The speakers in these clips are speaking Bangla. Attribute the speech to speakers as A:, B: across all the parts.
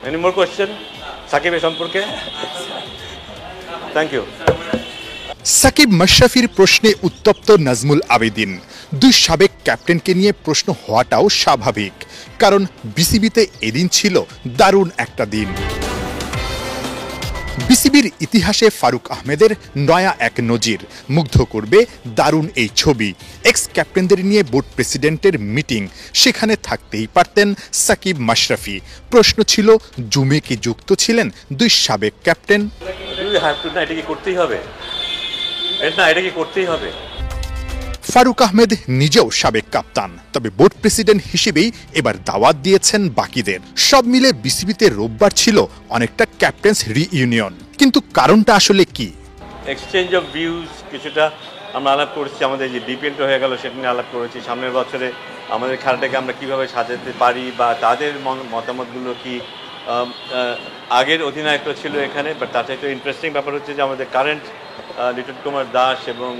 A: এনি মোর কোয়েশ্চেন সাকিবের সম্পর্কে? Thank you.
B: সাকিব মাশরাফির প্রশ্নে উত্তপ্ত নাজমুল আবেদিন। দুই সাবেক ক্যাপ্টেনকে নিয়ে প্রশ্ন হওয়াটাও স্বাভাবিক, কারণ বিসিবিতে এদিন ছিল দারুণ একটা দিন। বিসিবির ইতিহাসে ফারুক আহমেদের নয়া এক নজির মুগ্ধ করবে দারুণ এই ছবি। এক্স ক্যাপ্টেনদের নিয়ে বোর্ড প্রেসিডেন্টের মিটিং, সেখানে থাকতেই পারতেন সাকিব মাশরাফি। প্রশ্ন ছিল, জুমে কি যুক্ত ছিলেন দুই সাবেক ক্যাপ্টেন?
A: এটা কি করতেই হবে? এটা কি করতেই হবে?
B: ফারুক আহমেদ নিজেও সাবেক কাপ্তান, তবে বোর্ড প্রেসিডেন্ট হিসেবেই এবার দাওয়াত দিয়েছেন বাকিদের। সব মিলে বিসিবিতে রোববার ছিল অনেকটা ক্যাপ্টেন্স রিইউনিয়ন, কিন্তু কারণটা আসলে কি?
A: এক্সচেঞ্জ অফ ভিউজ কিছুটা আমরা আলাপ করেছি, আমাদের যে ডিপিএলটা হয়ে গেল সেটা নিয়ে আলাপ করেছি। সামনের বছরে আমাদের খেলাটাকে আমরা কীভাবে সাজাতে পারি বা তাদের মতামতগুলো কি। আগের অধিনায়করা ছিল এখানে, বাট তার চাইতে ইন্টারেস্টিং ব্যাপার হচ্ছে যে আমাদের কারেন্ট লিটন কুমার দাস এবং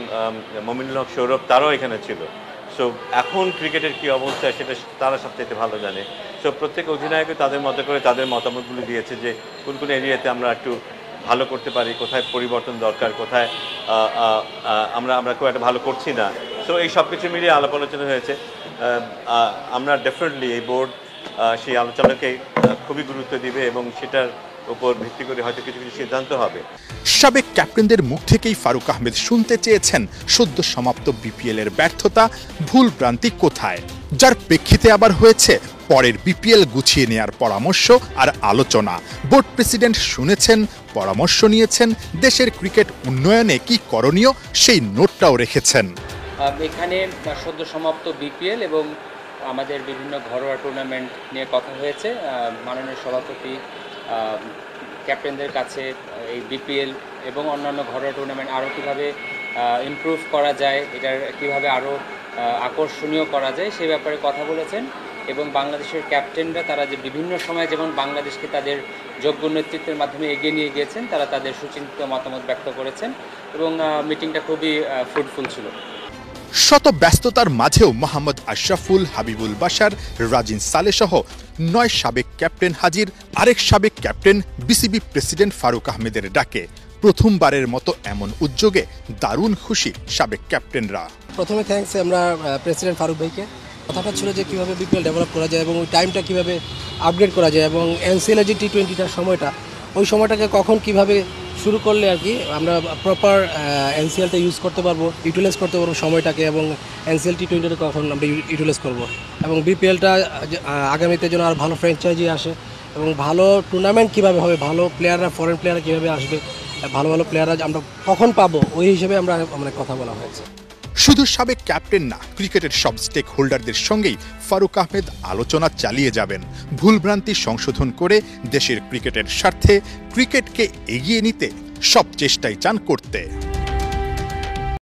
A: মমিনুল হক সৌরভ তারাও এখানে ছিল। সো এখন ক্রিকেটের কী অবস্থা সেটা তারা সবচেয়ে ভালো জানে। সো প্রত্যেক অধিনায়কই তাদের মতো করে তাদের মতামতগুলো দিয়েছে যে কোন কোন এরিয়াতে আমরা একটু ভালো করতে পারি, কোথায় পরিবর্তন দরকার, কোথায় আমরা খুব একটা ভালো করছি না। সো এই সব কিছু মিলিয়ে আলাপ আলোচনা হয়েছে। আমরা ডেফিনেটলি এই বোর্ড সেই আলোচনাকে খুবই গুরুত্ব দিবে এবং সেটার উপর ভিত্তি করে হয়তো কিছু কিছু সিদ্ধান্ত হবে।
B: সাবেক ক্যাপ্টেনদের মুখ থেকেই ফারুক আহমেদ শুনতে চেয়েছেন সদ্য সমাপ্ত বিপিএল এর ব্যর্থতা, ভুল ভ্রান্তি কোথায়, যার প্রেক্ষিতে আবার হয়েছে পরের বিপিএল গুছিয়ে নেয়ার পরামর্শ আর আলোচনা। বোর্ড প্রেসিডেন্ট শুনেছেন, পরামর্শ নিয়েছেন, দেশের ক্রিকেট উন্নয়নে কি করণীয় সেই নোটটাও রেখেছেন।
C: এখানে সদ্য সমাপ্ত বিপিএল এবং আমাদের বিভিন্ন ঘরোয়া টুর্নামেন্ট নিয়ে কথা হয়েছে। মাননীয় সভাপতি ক্যাপ্টেনদের কাছে এই বিপিএল এবং অন্যান্য ঘরোয়া টুর্নামেন্ট আরও কীভাবে ইমপ্রুভ করা যায়, এটার কীভাবে আরও আকর্ষণীয় করা যায় সে ব্যাপারে কথা বলেছেন। এবং বাংলাদেশের ক্যাপ্টেনরা তারা যে বিভিন্ন সময় যেমন বাংলাদেশকে তাদের যোগ্য নেতৃত্বের মাধ্যমে এগিয়ে নিয়ে গিয়েছেন, তারা তাদের সুচিন্তিত মতামত ব্যক্ত করেছেন এবং মিটিংটা খুবই ফ্রুটফুল ছিল।
B: শত ব্যস্ততার মাঝেও মোহাম্মদ আশরাফুল, হাবিবুল বাশার, রাজিন সালে সহ 9 সাবেক ক্যাপ্টেন হাজির। আরেক সাবেক ক্যাপ্টেন বিসিবি প্রেসিডেন্ট ফারুক আহমেদের ডাকে প্রথমবারের মতো এমন উদ্যোগে দারুণ খুশি সাবেক ক্যাপ্টেনরা।
D: প্রথমে থ্যাঙ্কস আমরা প্রেসিডেন্ট ফারুক ভাইকে। কথাটা ছিল যে কীভাবে বিপিএল ডেভেলপ করা যায় এবং ওই টাইমটা কীভাবে আপগ্রেড করা যায় এবং এনসিএলের যে টি20টার সময়টা, ওই সময়টাকে কখন কিভাবে শুরু করলে আর কি আমরা প্রপার এনসিএলটা ইউজ করতে পারবো, ইউটিলাইজ করতে পারবো সময়টাকে, এবং এনসিএল টি20টা কখন আমরা ইউটিলাইজ করবো এবং বিপিএলটা আগামীতে যেন আর ভালো ফ্র্যাঞ্চাইজি আসে এবং ভালো টুর্নামেন্ট কীভাবে হবে, ভালো প্লেয়াররা, ফরেন প্লেয়াররা কীভাবে আসবে, ভালো ভালো প্লেয়াররা আমরা কখন পাবো, ওই হিসেবে আমরা মানে কথা বলা হয়েছে।
B: শুধু সাবেক ক্যাপ্টেন না, ক্রিকেটের সব স্টেক হোল্ডারদের সঙ্গেই ফারুক আহমেদ আলোচনা চালিয়ে যাবেন, ভুলভ্রান্তি সংশোধন করে দেশের ক্রিকেটের স্বার্থে ক্রিকেটকে এগিয়ে নিতে সব চেষ্টাই চান করতে।